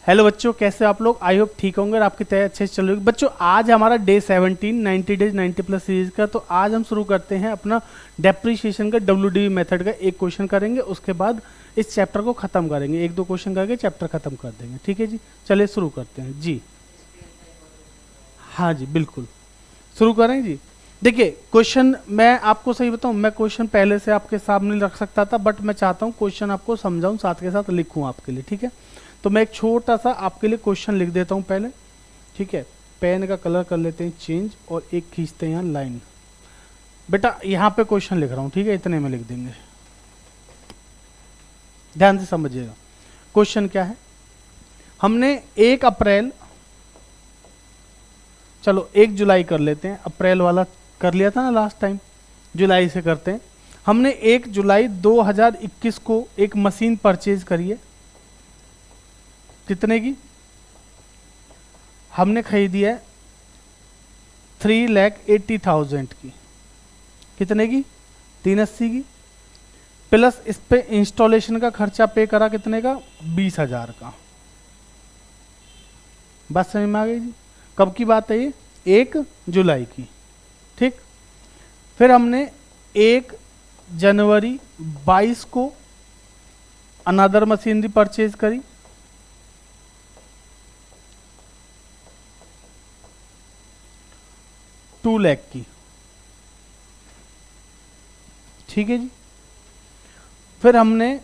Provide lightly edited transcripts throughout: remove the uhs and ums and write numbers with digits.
Hello बच्चों, कैसे आप लोग? आई होप ठीक होंगे और आपकी तैयारी अच्छे से चल रही होगी। बच्चों आज हमारा डे 17 90 डेज 90 प्लस सीरीज का। तो आज हम शुरू करते हैं अपना डेप्रीशिएशन का WDV मेथड का एक क्वेश्चन करेंगे, उसके बाद इस चैप्टर को खत्म करेंगे। एक दो क्वेश्चन करके चैप्टर खत्म कर देंगे। ठीक है जी, चलिए शुरू करते हैं जी। हाँ जी बिल्कुल, शुरू करें जी। देखिए क्वेश्चन मैं आपको सही बताऊं, मैं क्वेश्चन पहले से आपके सामने रख सकता था, बट मैं चाहता हूं क्वेश्चन आपको समझाऊं, साथ के साथ लिखूं आपके लिए। ठीक है, तो मैं एक छोटा सा आपके लिए क्वेश्चन लिख देता हूं पहले। ठीक है, पेन का कलर कर लेते हैं चेंज और एक खींचते हैं यहाँ लाइन। बेटा यहाँ पे क्वेश्चन लिख रहा हूँ, ठीक है, इतने में लिख देंगे, ध्यान से समझिएगा। क्वेश्चन क्या है, हमने 1 अप्रैल, चलो 1 जुलाई कर लेते हैं, अप्रैल वाला कर लिया था ना लास्ट टाइम, जुलाई से करते हैं। हमने 1 जुलाई 2021 को एक मशीन परचेज करी है। कितने की? हमने खरीदी है 3,80,000 की। कितने की? 380 की। प्लस इस पे इंस्टॉलेशन का खर्चा पे करा कितने का? 20,000 का। बात समझ में आ गई जी? कब की बात है ये? 1 जुलाई की। ठीक, फिर हमने 1 जनवरी 22 को अनदर मशीनरी परचेज करी। ₹2 लाख की। ठीक है जी, फिर हमने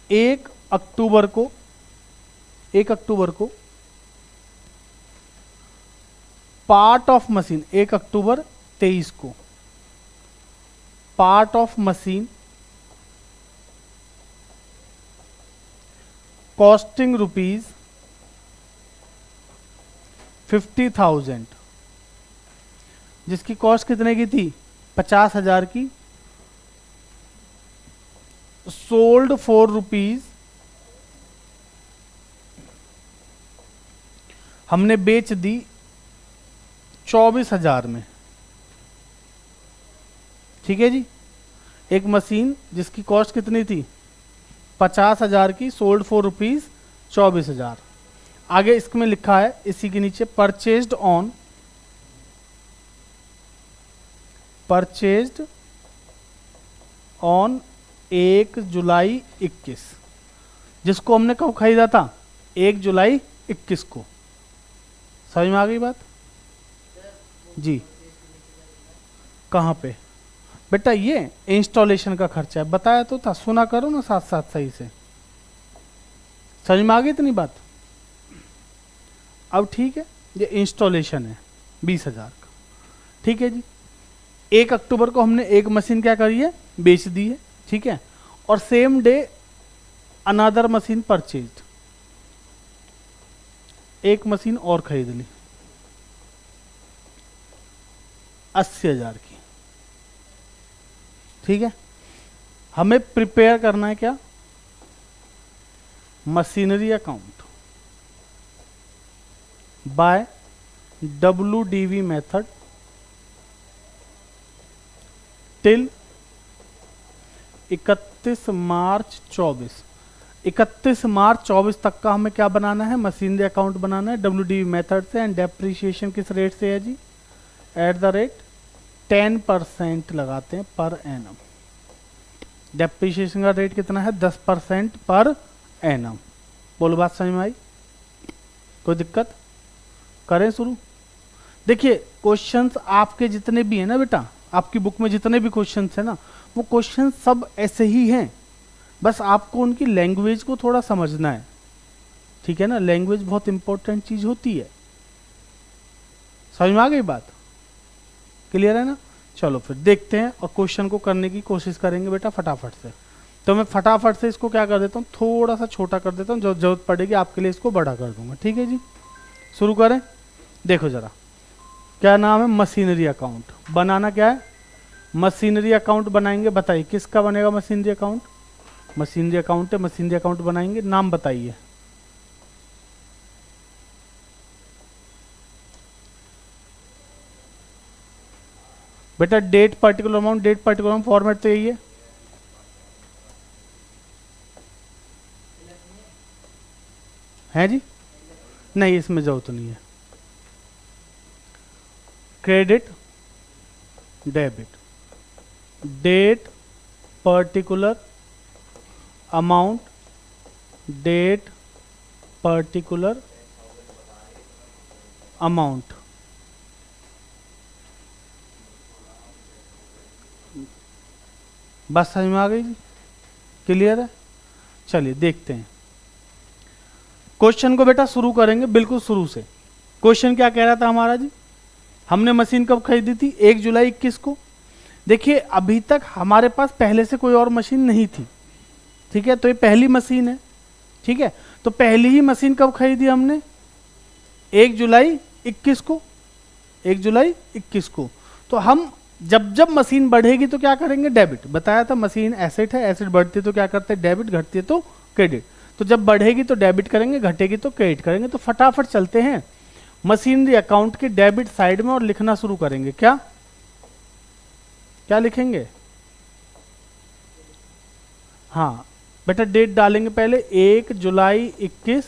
1 अक्टूबर को 1 अक्टूबर 23 को पार्ट ऑफ मशीन कॉस्टिंग ₹50,000, जिसकी कॉस्ट कितने की थी? 50,000 की। सोल्ड ₹4, हमने बेच दी 24,000 में। ठीक है जी, एक मशीन जिसकी कॉस्ट कितनी थी? 50,000 की, सोल्ड ₹4, 24,000। आगे इसमें लिखा है इसी के नीचे परचेज्ड ऑन 1 जुलाई 21, जिसको हमने कब खरीदा था? 1 जुलाई 21 को। समझ में आ गई बात जी? कहाँ पे बेटा? ये इंस्टॉलेशन का खर्चा है, बताया तो था, सुना करो ना साथ साथ सही से। समझ में आ गई इतनी बात? अब ठीक है, ये इंस्टॉलेशन है 20,000 का। ठीक है जी, 1 अक्टूबर को हमने एक मशीन क्या करी है? बेच दी है। ठीक है, और same day another machine purchased, एक मशीन और खरीद ली 80,000 की। ठीक है, हमें प्रिपेयर करना है क्या? Machinery account by WDV method till 31 मार्च 24। 31 मार्च 24 तक का हमें क्या बनाना है? मशीनरी अकाउंट बनाना है WDV मेथड से। एंड डेप्रीशिएशन किस रेट से है जी? @ 10% लगाते हैं पर एनम। डेप्रीशिएशन का रेट कितना है? 10% पर एनम। बोलो बात समझ में आई? कोई दिक्कत? करें शुरू? देखिए क्वेश्चंस आपके जितने भी हैं ना बेटा, आपकी बुक में जितने भी क्वेश्चंस हैं ना, वो क्वेश्चंस सब ऐसे ही हैं, बस आपको उनकी लैंग्वेज को थोड़ा समझना है। ठीक है ना, लैंग्वेज बहुत इंपॉर्टेंट चीज होती है। समझ में आ गई बात? क्लियर है ना? चलो फिर देखते हैं और क्वेश्चन को करने की कोशिश करेंगे बेटा फटाफट से। तो मैं फटाफट से इसको क्या कर देता हूँ, थोड़ा सा छोटा कर देता हूँ, जो जरूरत पड़ेगी आपके लिए इसको बड़ा कर दूंगा। ठीक है जी, शुरू करें। देखो जरा, क्या नाम है? मशीनरी अकाउंट बनाना। क्या है? मशीनरी अकाउंट बनाएंगे। बताइए किसका बनेगा मशीनरी अकाउंट? मशीनरी अकाउंट है, मशीनरी अकाउंट बनाएंगे। नाम बताइए। बेटा date particular amount, date particular amount format तो यही है। है जी? नहीं, इसमें जरूरत नहीं है। Credit debit, date particular amount, date particular amount. बस समझ में आ गई जी? क्लियर है? चलिए देखते हैं क्वेश्चन को। बेटा शुरू करेंगे बिल्कुल शुरू से। क्वेश्चन क्या कह रहा था हमारा जी? हमने मशीन कब खरीदी थी? 1 जुलाई 21 को। देखिए अभी तक हमारे पास पहले से कोई और मशीन नहीं थी, ठीक है? तो ये पहली मशीन है, ठीक है? तो पहली ही मशीन कब खरीदी हमने? 1 जुलाई 21 को। 1 जुलाई 21 को। तो हम जब जब मशीन बढ़ेगी तो क्या करेंगे? डेबिट। बताया था मशीन एसेट है, एसेट बढ़ती है तो क्या करते हैं? डेबिट, घटती है तो क्रेडिट। तो जब बढ़ेगी तो डेबिट करेंगे, घटेगी तो क्रेडिट करेंगे। तो फटाफट चलते हैं मशीनरी अकाउंट के डेबिट साइड में और लिखना शुरू करेंगे। क्या क्या लिखेंगे? हाँ बेटा डेट डालेंगे पहले 1 जुलाई 21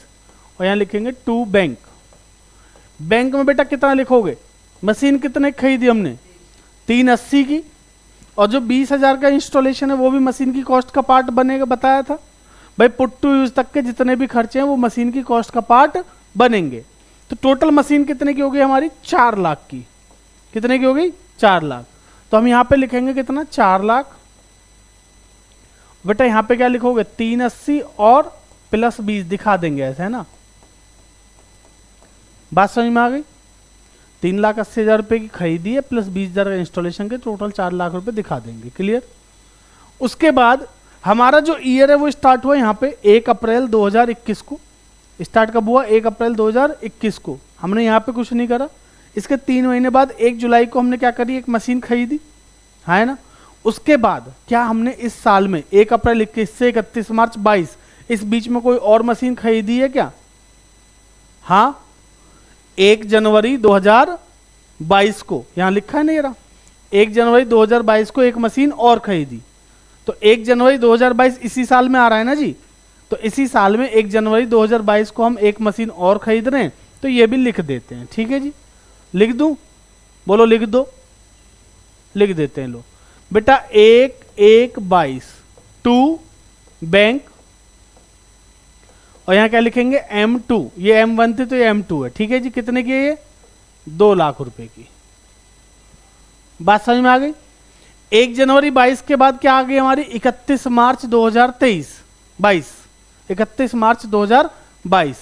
और यहाँ लिखेंगे टू बैंक। बैंक में बेटा कितना लिखोगे? मशीन कितने खरीदी हमने? 380 की। और जो 20,000 का इंस्टॉलेशन है वो भी मशीन की कॉस्ट का पार्ट बनेगा, बताया था भाई। पुट टू यूज तक के जितने भी खर्चे हैं वो मशीन की कॉस्ट का पार्ट बनेंगे। तो टोटल मशीन कितने की होगी हमारी? 4 लाख की। कितने की होगी? 4 लाख। तो हम यहाँ पे लिखेंगे कितना? 4 लाख। बेटा यहाँ पे क्या लिखोगे? 380 और प्लस 20 दिखा देंगे, ऐसे है ना? बात समझ में आ गई? 3,80,000 रुपए की खरीदी है प्लस 20,000 का इंस्टॉलेशन के, टोटल 4 लाख रुपए दिखा देंगे। क्लियर? उसके बाद हमारा जो ईयर है वो स्टार्ट हुआ यहाँ पे 1 अप्रैल 2021 को। स्टार्ट कब हुआ? 1 अप्रैल 2021 को। हमने यहाँ पे कुछ नहीं करा। इसके 3 महीने बाद 1 जुलाई को हमने क्या करी? एक मशीन खरीदी, है ना? उसके बाद क्या हमने इस साल में 1 अप्रैल 21 से 31 मार्च 22 इस बीच में कोई और मशीन खरीदी है क्या? हाँ, 1 जनवरी 2022 को, यहां लिखा है ना ये रहा, 1 जनवरी 2022 को एक मशीन और खरीदी। तो 1 जनवरी 2022 इसी साल में आ रहा है ना जी? तो इसी साल में 1 जनवरी 2022 को हम एक मशीन और खरीद रहे हैं, तो ये भी लिख देते हैं। ठीक है जी? लिख दूं? बोलो लिख दो। लिख देते हैं। लो बेटा 1/1/22 टू बैंक, और यहां क्या लिखेंगे? M2। ये M1 थी तो ये M2 है। ठीक है जी? कितने की है ये? 2 लाख रुपए की। बात समझ में आ गई? 1 जनवरी 22 के बाद क्या आ गई हमारी? 31 मार्च 2023 22 31 मार्च 2022।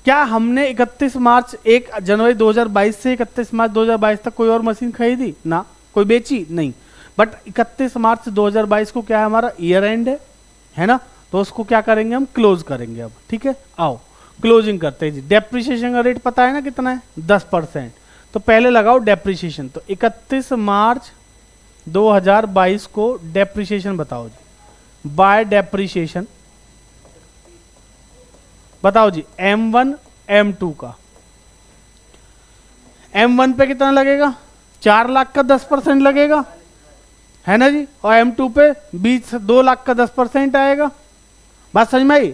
क्या हमने 31 मार्च 1 जनवरी 2022 से 31 मार्च 2022 तक कोई और मशीन खरीदी? ना। कोई बेची? नहीं। बट 31 मार्च 2022 को क्या है? हमारा ईयर एंड है ना? तो उसको क्या करेंगे? हम क्लोज करेंगे अब। ठीक है? आओ क्लोजिंग करते हैं जी। डेप्रिसिएशन का रेट पता है ना कितना है? 10%। तो पहले लगाओ डेप्रिसिएशन। तो 31 मार्च 2022 को डेप्रिसिएशन बताओ जी, बाय डेप्रिसिएशन बताओ जी। M1 M2 का M1 पे कितना लगेगा? 4 लाख का 10% लगेगा, है ना जी? और M2 पे 2 लाख का 10% आएगा। बात समझ में आई?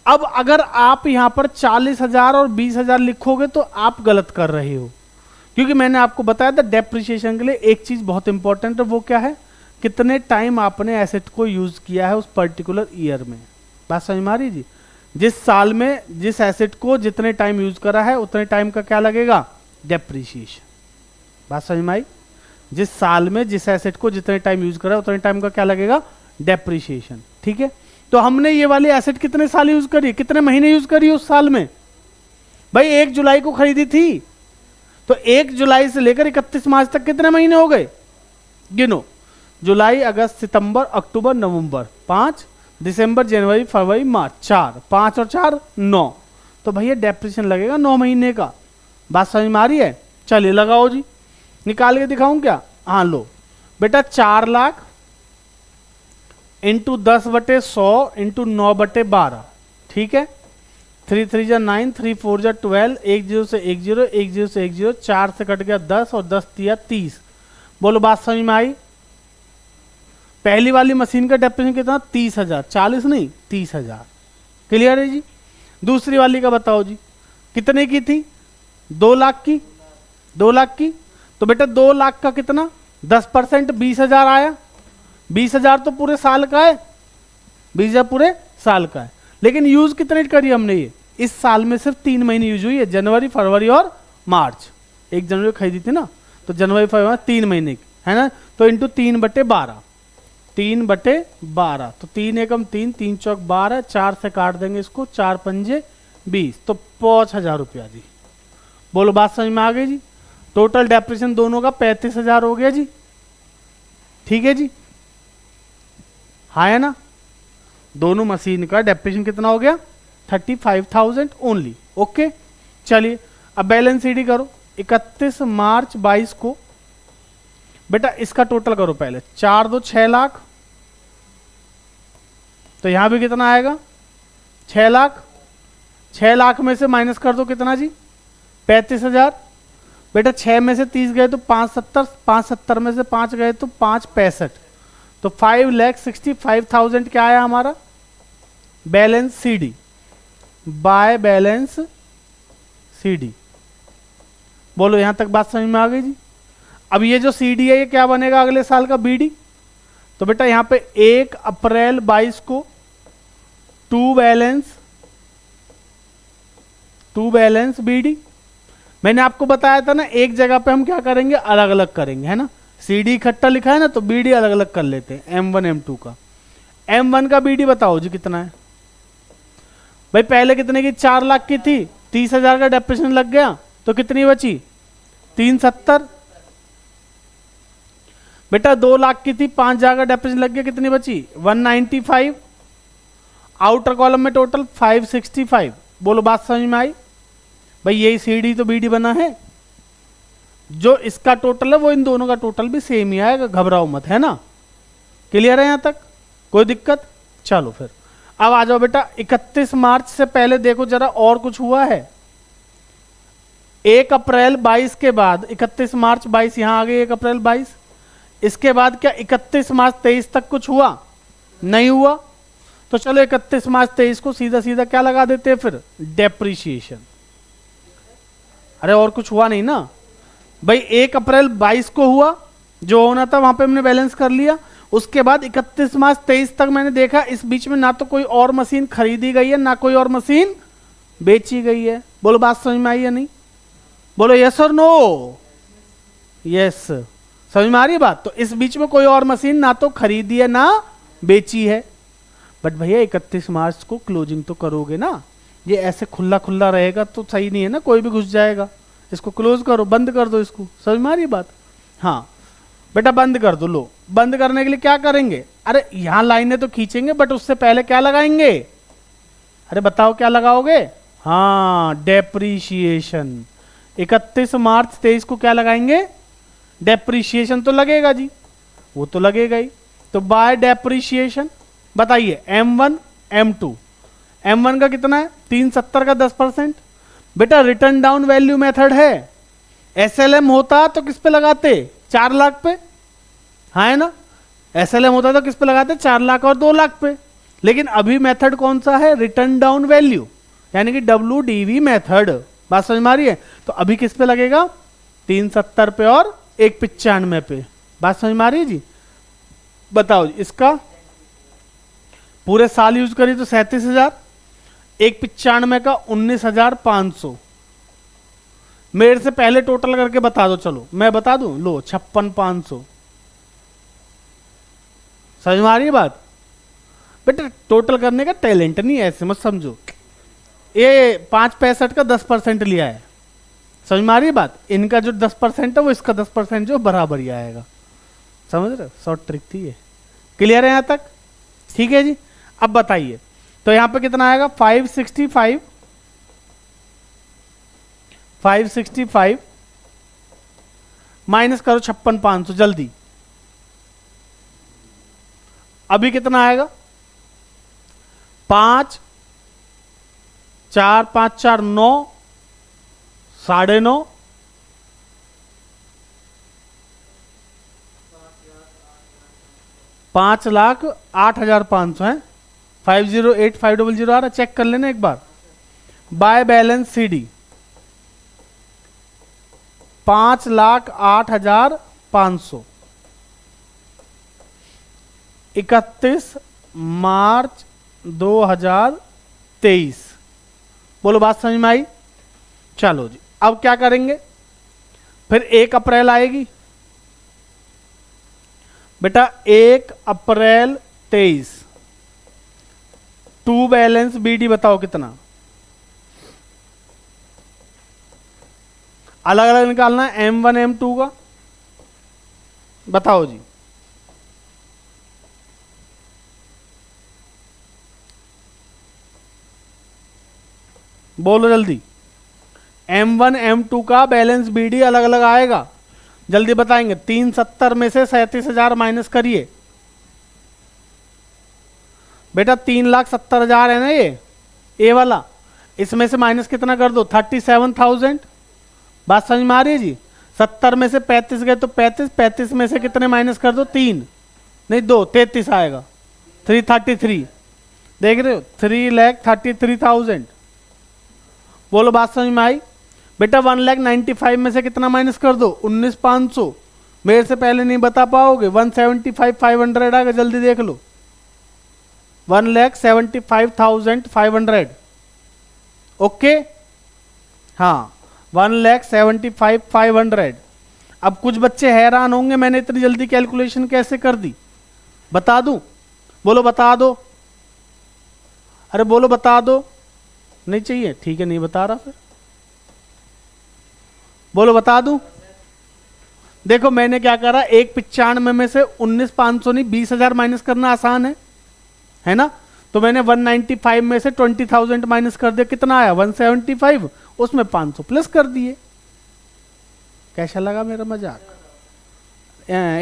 अब अगर आप यहां पर 40,000 और 20,000 लिखोगे तो आप गलत कर रहे हो, क्योंकि मैंने आपको बताया था डेप्रिसिएशन के लिए एक चीज बहुत इंपॉर्टेंट है। वो क्या है? कितने टाइम आपने एसेट को यूज किया है उस पर्टिकुलर ईयर में। बात समझ में आ रही जी? जिस साल में जिस एसेट को जितने टाइम यूज करा है उतने टाइम का क्या लगेगा? डेप्रिसिएशन। बात समझ में आई? जिस साल में जिस एसेट को जितने टाइम यूज करा है उतने टाइम का क्या लगेगा? डेप्रिसिएशन। ठीक है? तो हमने ये वाली एसेट कितने साल यूज करी? कितने महीने यूज करी उस साल में? भाई 1 जुलाई को खरीदी थी, तो 1 जुलाई से लेकर 31 मार्च तक कितने महीने हो गए? गिनो। जुलाई, अगस्त, सितंबर, अक्टूबर, नवंबर 5, दिसंबर, जनवरी, फरवरी, मार्च 4, 5 और 4 9। तो भैया डेप्रिसिएशन लगेगा 9 महीने का। बात समझ में आ रही है? चलिए लगाओ जी। निकाल के दिखाऊं क्या? हाँ लो बेटा, 4 लाख इंटू 10/100 इंटू 9/12। ठीक है? 3 3 जा 9, 3 4 जा 12, 1 0 से 1 0, 1 0 से 1 0, 4 से कट गया 10 और 10 दिया 30। बोलो बात समझ में आई? पहली वाली मशीन का डेप्रिसिएशन कितना? 30,000। 40 नहीं, 30,000। क्लियर है जी? दूसरी वाली का बताओ जी, कितने की थी? 2 लाख की, 2 लाख की। तो बेटा 2 लाख का कितना 10% 20,000 आया। 20,000 तो पूरे साल का है, 20,000 पूरे साल का है। लेकिन यूज कितने करी हमने ये? इस साल में सिर्फ 3 महीने यूज हुई है, जनवरी, फरवरी और मार्च। 1 जनवरी को खरीदी थी ना, तो जनवरी फरवरी 3 महीने की है ना। तो इंटू 3/12, 3/12, तो 3 एकम 3, 3 चौक 12, 4 से काट देंगे इसको, 4 पंजे 20, तो 5,000 रुपया जी। बोलो बात समझ में आ गई जी? टोटल डेप्रिसिएशन दोनों का 35,000 हो गया जी। ठीक है जी, हाँ है ना। दोनों मशीन का डेप्रिसिएशन कितना हो गया? 35,000 ओनली। ओके, चलिए अब बैलेंस शीट करो। 31 मार्च 22 को बेटा इसका टोटल करो पहले। 4 2 6 लाख, तो यहां भी कितना आएगा? 6 लाख। 6 लाख में से माइनस कर दो कितना जी? 35,000। बेटा 6 में से 30 गए तो 570, 570 में से 5 गए तो 5 65, तो 5,65,000 क्या आया हमारा? Balance CD, by balance CD. बोलो यहां तक बात समझ में आ गई जी? अब ये जो सीडी है ये क्या बनेगा अगले साल का? बीडी। तो बेटा यहां पे 1 अप्रैल 22 को टू बैलेंस बीडी। मैंने आपको बताया था ना, एक जगह पे हम क्या करेंगे? अलग अलग करेंगे, है ना। सीडी इकट्ठा लिखा है ना, तो बीडी अलग अलग कर लेते हैं। M1 M2 का, M1 का बीडी बताओ जी कितना है? भाई पहले कितने की? 4 लाख की थी, 30,000 का डेप्रिसिएशन लग गया, तो कितनी बची? 370। बेटा 2 लाख की थी, 5,000 का डेप्रिसिएशन लग गया, कितनी बची? 195। आउटर कॉलम में टोटल 565। बोलो बात समझ में आई? भाई यही सीडी तो बीडी बना है। जो इसका टोटल है वो इन दोनों का टोटल भी सेम ही आएगा, घबराओ मत, है ना। क्लियर है यहां तक? कोई दिक्कत? चलो फिर अब आ जाओ बेटा। 31 मार्च से पहले देखो जरा और कुछ हुआ है? 1 अप्रैल 22 के बाद 31 मार्च 22, यहां आ गई 1 अप्रैल 22। इसके बाद क्या 31 मार्च 23 तक कुछ हुआ? नहीं हुआ। तो चलो 31 मार्च 23 को सीधा सीधा क्या लगा देते हैं फिर? डेप्रीशिएशन। अरे और कुछ हुआ नहीं ना भाई। 1 अप्रैल 22 को हुआ, जो होना था वहां पे हमने बैलेंस कर लिया। उसके बाद 31 मार्च 23 तक मैंने देखा इस बीच में ना तो कोई और मशीन खरीदी गई है, ना कोई और मशीन बेची गई है। बोलो बात समझ में आई या नहीं? बोलो यस और नो? यस, समझ में आ रही है बात? तो इस बीच में कोई और मशीन ना तो खरीदी है ना बेची है। बट भैया 31 मार्च को क्लोजिंग तो करोगे ना। ये ऐसे खुला खुला रहेगा तो सही नहीं है ना, कोई भी घुस जाएगा। इसको क्लोज करो, बंद कर दो इसको। समझ में आ रही बात? हाँ बेटा बंद कर दो। लो बंद करने के लिए क्या करेंगे? अरे यहां लाइनें तो खींचेंगे, बट उससे पहले क्या लगाएंगे? अरे बताओ क्या लगाओगे? हाँ, डेप्रीशिएशन। 31 मार्च 23 को क्या लगाएंगे? डेप्रीशिएशन तो लगेगा जी, वो तो लगेगा ही। तो बाय डेप्रीशिएशन बताइए M1 M2। M1 का कितना है? 370 का 10%। बेटा रिटर्न डाउन वैल्यू मेथड है। SLM होता तो किस पे लगाते? 4 लाख पे, हाँ है ना। SLM होता तो किस पे लगाते? 4 लाख और 2 लाख पे। लेकिन अभी मेथड कौन सा है? रिटर्न डाउन वैल्यू, यानी कि WDV मेथड। बात समझ में आ रही है? तो अभी किस पे लगेगा? 370 पे और 195 पे। बात समझ में आ रही है जी? बताओ जी, इसका पूरे साल यूज करी तो 37,000, 195 का 19,500। मेरे से पहले टोटल करके बता दो। चलो मैं बता दूं, लो 56,500। समझ में आ रही है बात? बेटा टोटल करने का टैलेंट नहीं है, ऐसे मत समझो। ये 565 का 10% लिया है। समझ में आ रही है बात? इनका जो 10% है वो इसका 10% जो बराबर ही आएगा। समझ रहे हो? शॉर्ट ट्रिक थी ये। क्लियर है यहां तक? ठीक है जी। अब बताइए तो यहां पे कितना आएगा? 565 माइनस करो 56,500 जल्दी। अभी कितना आएगा? 5 4 5 4 9 9.5 5,08,500 है। 508500 आ रहा, चेक कर लेना एक बार। बाय बैलेंस CD 5,08,500 31 मार्च 2023। बोलो बात समझ में आई? चलो जी, अब क्या करेंगे, फिर 1 अप्रैल आएगी बेटा, 1 अप्रैल 23, टू बैलेंस BD बताओ कितना, अलग अलग निकालना है M1 M2 का, बताओ जी। बोलो जल्दी, M1 M2 का बैलेंस BD अलग अलग आएगा, जल्दी बताएंगे। 370 में से 37,000 माइनस करिए बेटा, 3,70,000 है ना ये ए वाला, इसमें से माइनस कितना कर दो, 37,000। बात समझ में आ रही है जी? 70 में से 35 गए तो 35, 35 में से कितने माइनस कर दो, 3 नहीं 2, 33 आएगा, 333। देख रहे हो, 3,33,000। बोलो बात समझ में आई बेटा? 1,95,000 में से कितना माइनस कर दो, 19,500। मेरे से पहले नहीं बता पाओगे, 175,500 आएगा, जल्दी देख लो, 1,75,500। ओके, हाँ 1,75,500। अब कुछ बच्चे हैरान होंगे मैंने इतनी जल्दी कैलकुलेशन कैसे कर दी, बता दूं? बोलो बता दो, अरे बोलो बता दो। नहीं चाहिए, ठीक है, नहीं बता रहा फिर। बोलो बता दूं? देखो मैंने क्या करा, 1,95 में से 19,500 नहीं 20,000 माइनस करना आसान है ना? तो मैंने 195 में से 20,000 माइनस कर दिया, कितना आया 175, उसमें 500 प्लस कर दिए। कैसा लगा मेरा मजाक?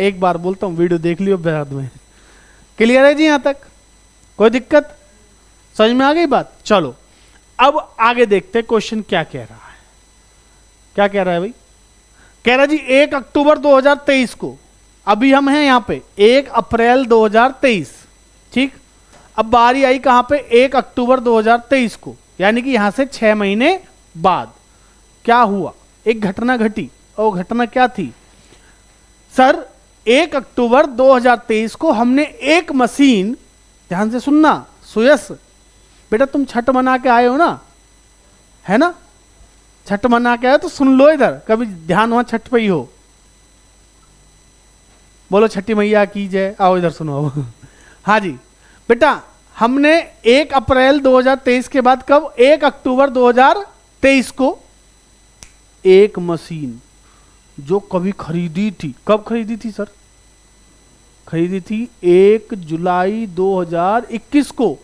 एक बार बोलता हूँ, वीडियो देख लियो बाद में। क्लियर है जी? यहां तक कोई दिक्कत? समझ में आ गई बात? चलो अब आगे देखते क्वेश्चन क्या कह रहा है। क्या कह रहा है भाई? कह रहा जी 1 अक्टूबर 2023 को, अभी हम हैं यहां पे 1 अप्रैल 2023, ठीक। अब बारी आई कहां पे, 1 अक्टूबर 2023 को, यानी कि यहां से 6 महीने बाद क्या हुआ, एक घटना घटी। और घटना क्या थी सर? 1 अक्टूबर 2023 को हमने एक मशीन, ध्यान से सुनना सुयस बेटा, तुम छठ मना के आए हो ना, है ना? छठ मना के आए तो सुन लो इधर, कभी ध्यान वहां छठ पे ही हो। बोलो छठी मैया की जय। आओ इधर सुनो अब। हाँ जी बेटा, हमने 1 अप्रैल 2023 के बाद कब, 1 अक्टूबर 2023 को एक मशीन जो कभी खरीदी थी, कब खरीदी थी सर? खरीदी थी 1 जुलाई 2021 को।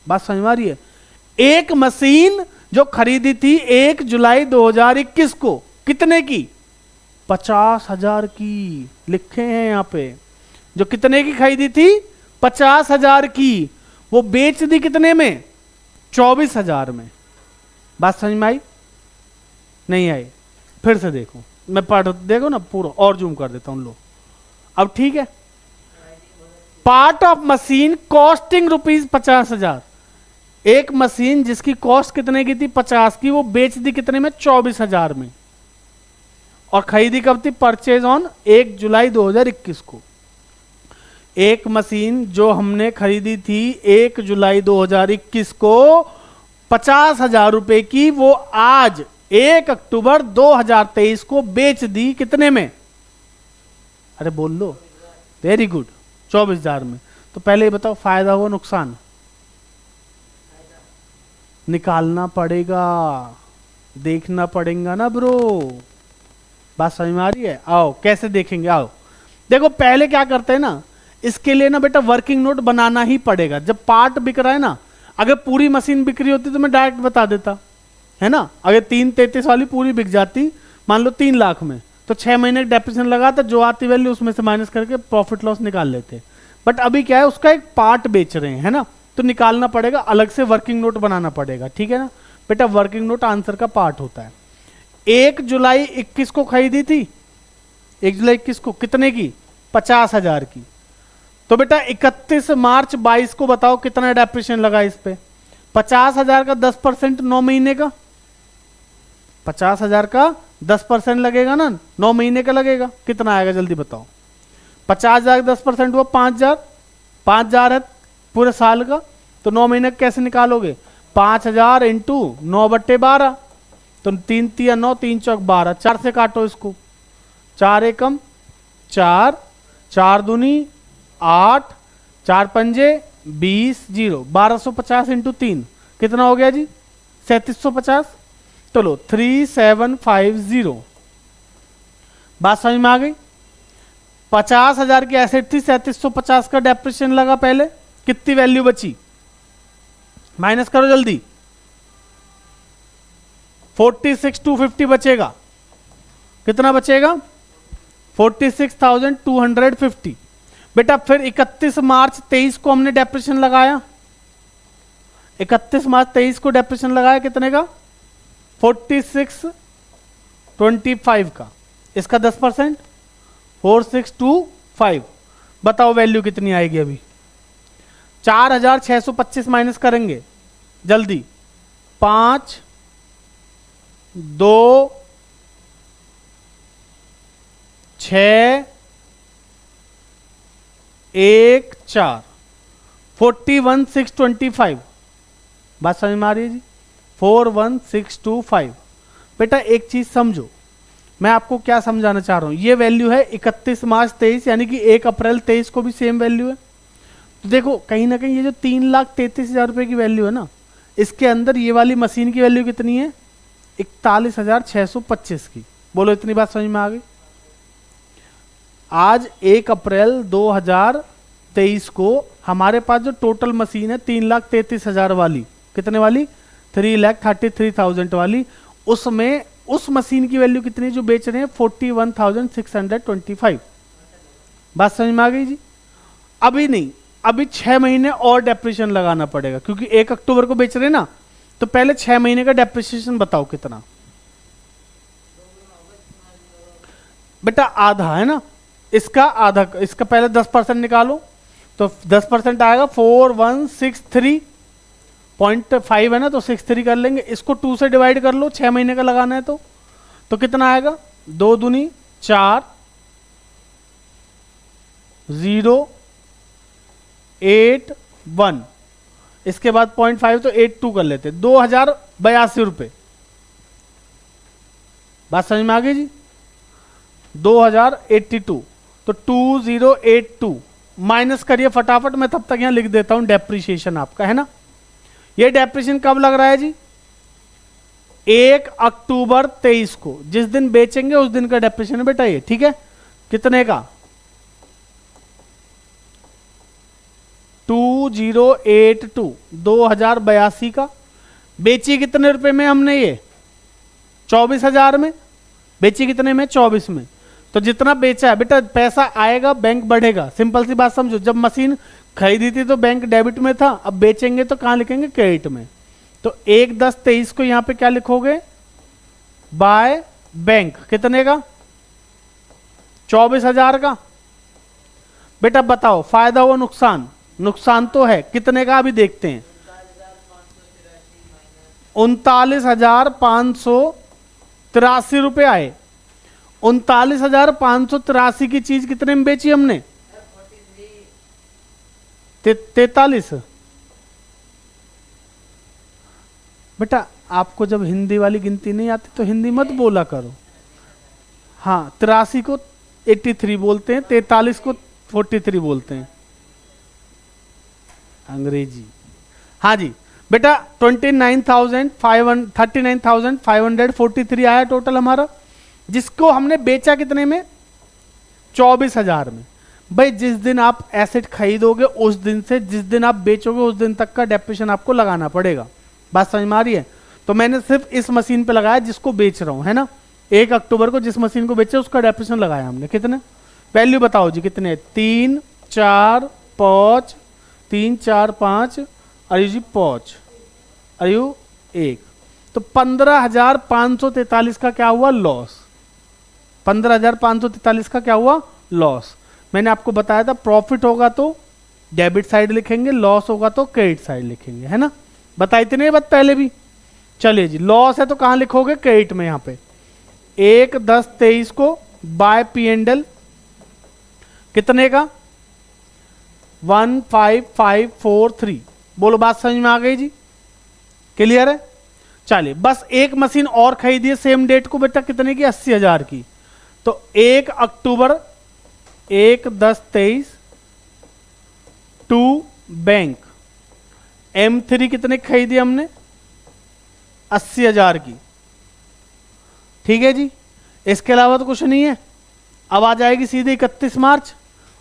बात समझ में आ रही है? एक मशीन जो खरीदी थी 1 जुलाई 2021 को, कितने की? 50,000 की। लिखे हैं यहां पे, जो कितने की खरीदी थी? 50,000 की। वो बेच दी कितने में? 24,000 में। बात समझ में आई? नहीं आई? फिर से देखो, मैं पढ़ देखो ना पूरा, और जूम कर देता हूं लो। अब ठीक है, पार्ट ऑफ मशीन कॉस्टिंग ₹50,000। एक मशीन जिसकी कॉस्ट कितने की थी? 50 की, वो बेच दी कितने में? 24,000 में। और खरीदी कब थी? परचेज ऑन 1 जुलाई 2021 को। एक मशीन जो हमने खरीदी थी 1 जुलाई 2021 को 50,000 रुपए की, वो आज 1 अक्टूबर 2023 को बेच दी कितने में? अरे बोल लो, वेरी गुड, 24,000 में। तो पहले ये बताओ, फायदा हुआ नुकसान? निकालना पड़ेगा, देखना पड़ेगा ना ब्रो। बात समझ में आ रही है? आओ कैसे देखेंगे, आओ देखो। पहले क्या करते हैं ना, इसके लिए ना बेटा वर्किंग नोट बनाना ही पड़ेगा। जब पार्ट बिक रहा है ना, अगर पूरी मशीन बिक रही होती तो मैं डायरेक्ट बता देता, है ना? अगर 333 वाली पूरी बिक जाती, मान लो 3 लाख में, तो 6 महीने डेप्रिसिएशन लगाता, जो आती वैल्यू उसमें से माइनस करके प्रॉफिट लॉस निकाल लेते। बट अभी क्या है, उसका एक पार्ट बेच रहे हैं, है ना? तो निकालना पड़ेगा, अलग से वर्किंग नोट बनाना पड़ेगा, ठीक है ना बेटा? वर्किंग नोट आंसर का पार्ट होता है। 1 जुलाई 21 को खरीदी थी, 1 जुलाई 21 को कितने की? 50,000 की। तो बेटा 31 मार्च 22 को बताओ कितना डेप्रिसिएशन लगा इस पे? 50,000 का 10% 9 महीने का, 50,000 का 10% लगेगा ना, 9 महीने का लगेगा, कितना आएगा जल्दी बताओ। 50,000 का 10% हुआ 5,000, 5,000 है पूरे साल का, तो 9 महीने का कैसे निकालोगे? 5,000 इंटू 9/12, तो 3 3 9, 3 चौक 12, 4 से काटो इसको, 4 एकम 4, 4 दूनी 8, 4 पंजे 20, 0, 1250 इंटू 3 कितना हो गया जी? 3750। चलो 3750, बात समझ में आ गई। 50,000 की एसेट थी, 3750 का डेप्रिसिएशन लगा पहले, कितनी वैल्यू बची? माइनस करो जल्दी। 46,250 बचेगा, कितना बचेगा? 46,250। बेटा फिर 31 मार्च 23 को हमने डेप्रिसिएशन लगाया, 31 मार्च 23 को डेप्रिसिएशन लगाया, कितने का? 4625 का, इसका 10% 4625, बताओ वैल्यू कितनी आएगी अभी? 4,625 माइनस करेंगे जल्दी, 5 2 6 1 4, 41,625, बात समझ में आ रही है जी? 41,625। बेटा एक चीज समझो, मैं आपको क्या समझाना चाह रहा हूं, ये वैल्यू है 31 मार्च 23, यानी कि 1 अप्रैल 23 को भी सेम वैल्यू है। तो देखो कहीं ना कहीं ये जो 3,33,000 रुपए की वैल्यू है ना, इसके अंदर ये वाली मशीन की वैल्यू कितनी है? 41,625 की। बोलो इतनी बात समझ में आ गई? आज 1 अप्रैल 2023 को हमारे पास जो टोटल मशीन है 3,33,000 वाली, कितने वाली? 3,33,000 वाली, उसमें उस मशीन की वैल्यू कितनी जो बेच रहे हैं? 41,625। बात समझ में आ गई जी? अभी नहीं, अभी 6 महीने और डेप्रिसिएशन लगाना पड़ेगा, क्योंकि 1 अक्टूबर को बेच रहे हैं ना, तो पहले 6 महीने का डेप्रिसिएशन बताओ कितना? बेटा आधा है ना, इसका आधा, इसका पहले 10% निकालो, तो 10% आएगा 4163.5 है ना, तो 63 कर लेंगे, इसको 2 से डिवाइड कर लो, 6 महीने का लगाना है तो कितना आएगा? 2 दूनी 4, 0 8 1, इसके बाद 0.5 तो 82 कर लेते, 2,082 रुपए। बात समझ में आ गई जी? 2,082, तो 2082 माइनस करिए फटाफट, मैं तब तक यहां लिख देता हूं डेप्रिसिएशन आपका, है ना? ये डेप्रिसिएशन कब लग रहा है जी? 1 अक्टूबर 23 को, जिस दिन बेचेंगे उस दिन का डेप्रिसिएशन है बेटा ये, ठीक है? कितने का? 2082, 2082 का। बेची कितने रुपए में हमने ये? 24,000 में। बेची कितने में? 24 में। तो जितना बेचा है बेटा, पैसा आएगा बैंक बढ़ेगा, सिंपल सी बात समझो। जब मशीन खरीदी थी तो बैंक डेबिट में था, अब बेचेंगे तो कहां लिखेंगे? क्रेडिट में। तो 1/10/23 को यहां पे क्या लिखोगे? By bank. कितने का? 24,000 का। बेटा बताओ फायदा हुआ नुकसान? नुकसान तो है, कितने का अभी देखते हैं। 39,583 रुपए आए। 39,583 की चीज कितने में बेची हमने? 43। बेटा आपको जब हिंदी वाली गिनती नहीं आती तो हिंदी मत बोला करो। हाँ, 83 को 83 बोलते हैं, 43 को 43 बोलते हैं अंग्रेजी। हाँ जी बेटा, 39,543 आया टोटल हमारा, जिसको हमने बेचा कितने में? 24,000 में। भाई जिस दिन आप एसेट खरीदोगे उस दिन से जिस दिन आप बेचोगे उस दिन तक का डेप्रिसिएशन आपको लगाना पड़ेगा। बात समझ में आ रही है? तो मैंने सिर्फ इस मशीन पे लगाया जिसको बेच रहा हूं, है ना? 1 अक्टूबर को जिस मशीन को बेचे उसका डेप्रिसिएशन लगाया हमने। कितने? वैल्यू बताओ जी कितने? 3 4 5, 3 4 5, अरे जी 5, अरे 1, तो 15,543 का क्या हुआ? लॉस। 15,543 का क्या हुआ? लॉस। मैंने आपको बताया था प्रॉफिट होगा तो डेबिट साइड लिखेंगे, लॉस होगा तो क्रेडिट साइड लिखेंगे, है ना? बताई थी नहीं बात पहले भी। चलिए जी, लॉस है तो कहाँ लिखोगे, क्रेडिट में। यहाँ पे 1/10/23 को बाय पी एंड एल कितने का 15543। बोलो बात समझ में आ गई जी, क्लियर है। चलिए बस एक मशीन और खरीदिए सेम डेट को बेटा, कितने की 80,000 की। तो 1 अक्टूबर 1/10/23 टू बैंक M3 कितने खरीदी हमने 80,000 की, ठीक है जी। इसके अलावा तो कुछ नहीं है। अब आ जाएगी सीधे 31 मार्च,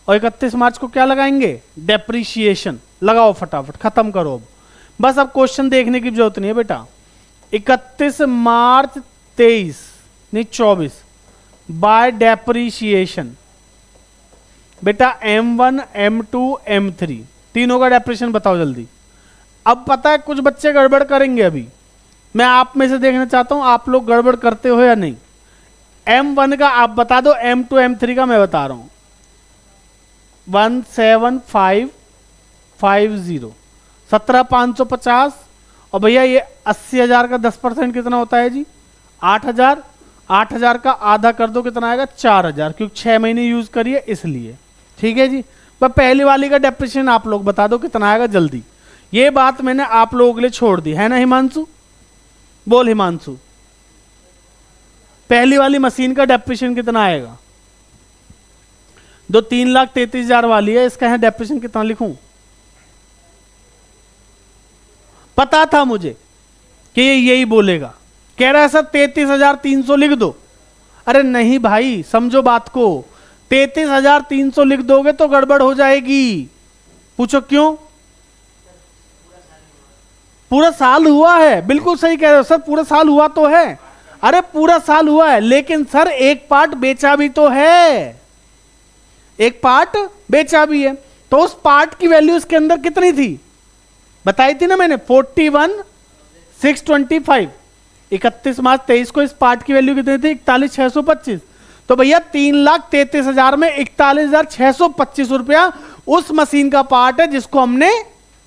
और 31 मार्च को क्या लगाएंगे, डेप्रीशिएशन। लगाओ फटाफट, खत्म करो अब, बस अब क्वेश्चन देखने की जरूरत नहीं है बेटा। 31 मार्च 23 नहीं 24 बाय डेप्रीशिएशन बेटा M1 M2 M3 तीनों का डेप्रीशिएशन बताओ जल्दी। अब पता है कुछ बच्चे गड़बड़ करेंगे, अभी मैं आप में से देखना चाहता हूं आप लोग गड़बड़ करते हो या नहीं। M1 का आप बता दो, M2 M3 का मैं बता रहा हूं। 17550 17,550, और भैया ये 80,000 का 10% कितना होता है जी 8,000। 8,000 का आधा कर दो कितना आएगा 4,000, क्योंकि 6 महीने यूज करिए इसलिए, ठीक है जी। बस पहली वाली का डेप्रिसिएशन आप लोग बता दो कितना आएगा जल्दी। ये बात मैंने आप लोगों के लिए छोड़ दी है ना हिमांशु, बोल हिमांशु, पहली वाली मशीन का डेप्रिसिएशन कितना आएगा। जो 3,33,000 वाली है इसका है डेप्रिसिएशन कितना लिखूं, पता था मुझे कि ये यही बोलेगा। कह रहा है सर 33,300 लिख दो। अरे नहीं भाई, समझो बात को, 33,300 लिख दोगे तो गड़बड़ हो जाएगी। पूछो क्यों, पूरा साल हुआ है, बिल्कुल सही कह रहे हो सर, पूरा साल हुआ तो है। अरे पूरा साल हुआ है, लेकिन सर एक पार्ट बेचा भी तो है, एक पार्ट बेचा भी है, तो उस पार्ट की वैल्यू इसके अंदर कितनी थी बताई थी ना मैंने, 41,625। 31 मार्च 23 को इस पार्ट की वैल्यू कितनी थी 41,625। तो भैया 3,33,000 में 41,625 रुपया उस मशीन का पार्ट है जिसको हमने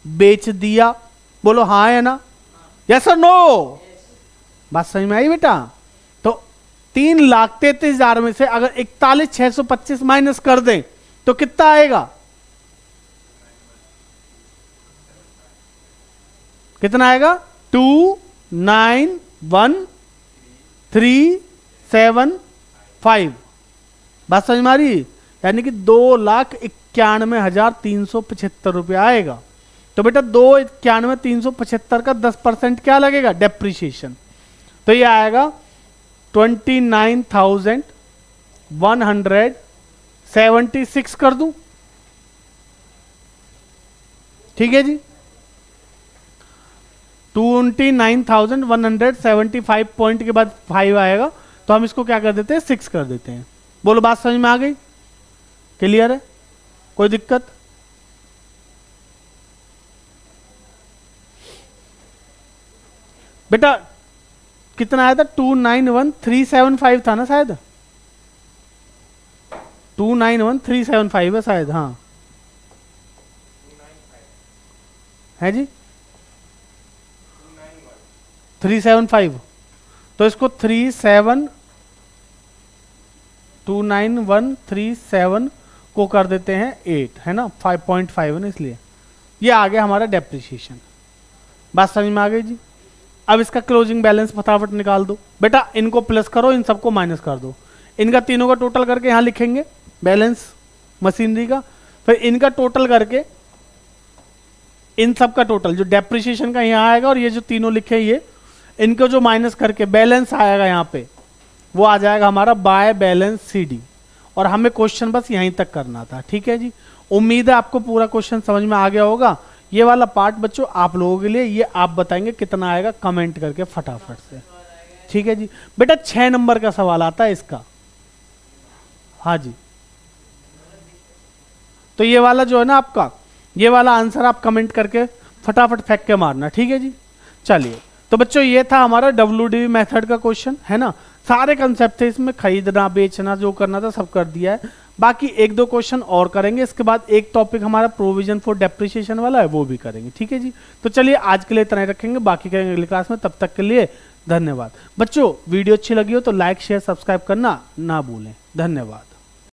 बेच दिया। बोलो हाँ या ना, यस और नो, बात समझ में आई बेटा। तो 3,33,000 में से अगर 41,625 माइनस कर दें तो कितना आएगा, कितना आएगा 2,91,375। बात समझ में आ रही, यानी कि 2,91,375 रुपया आएगा। तो बेटा 2,91,375 का 10% क्या लगेगा डेप्रिसिएशन, तो ये आएगा 29,176 कर दूं, ठीक है जी। 29,175 पॉइंट के बाद 5 आएगा, तो हम इसको क्या कर देते हैं 6 कर देते हैं। बोलो बात समझ में आ गई, क्लियर है, कोई दिक्कत। बेटा कितना आया था 291,375 था ना शायद, 291,375 है शायद, हाँ है जी 375। तो इसको 291,37 को कर देते हैं 8, है ना 5.5 है ना, इसलिए ये आ गया हमारा डेप्रिसिएशन। बात समझ में आ गई जी। अब इसका क्लोजिंग बैलेंस फटाफट निकाल दो बेटा, इनको प्लस करो, इन सबको माइनस कर दो, इनका तीनों का टोटल करके यहां लिखेंगे बैलेंस मशीनरी का, फिर इनका टोटल करके इन सब का टोटल जो डेप्रिसिएशन का यहाँ आएगा, और ये जो तीनों लिखे ये इनको जो माइनस करके बैलेंस आएगा यहाँ पे, वो आ जाएगा हमारा बाय बैलेंस CD। और हमें क्वेश्चन बस यहीं तक करना था, ठीक है जी। उम्मीद है आपको पूरा क्वेश्चन समझ में आ गया होगा। ये वाला पार्ट बच्चों आप लोगों के लिए, ये आप बताएंगे कितना आएगा कमेंट करके फटाफट से, ठीक है जी। बेटा 6 नंबर का सवाल आता है इसका, हाँ जी। तो ये वाला जो है ना आपका, ये वाला आंसर आप कमेंट करके फटाफट फेंक के मारना, ठीक है जी। चलिए तो बच्चों ये था हमारा WDV मेथड का क्वेश्चन, है ना। सारे कंसेप्ट थे इसमें, खरीदना बेचना जो करना था सब कर दिया है। बाकी एक दो क्वेश्चन और करेंगे, इसके बाद एक टॉपिक हमारा प्रोविजन फॉर डेप्रिसिएशन वाला है, वो भी करेंगे। ठीक है जी, तो चलिए आज के लिए इतना ही रखेंगे, बाकी करेंगे अगली क्लास में। तब तक के लिए धन्यवाद। बच्चों वीडियो अच्छी लगी हो तो लाइक शेयर सब्सक्राइब करना ना भूलें। धन्यवाद।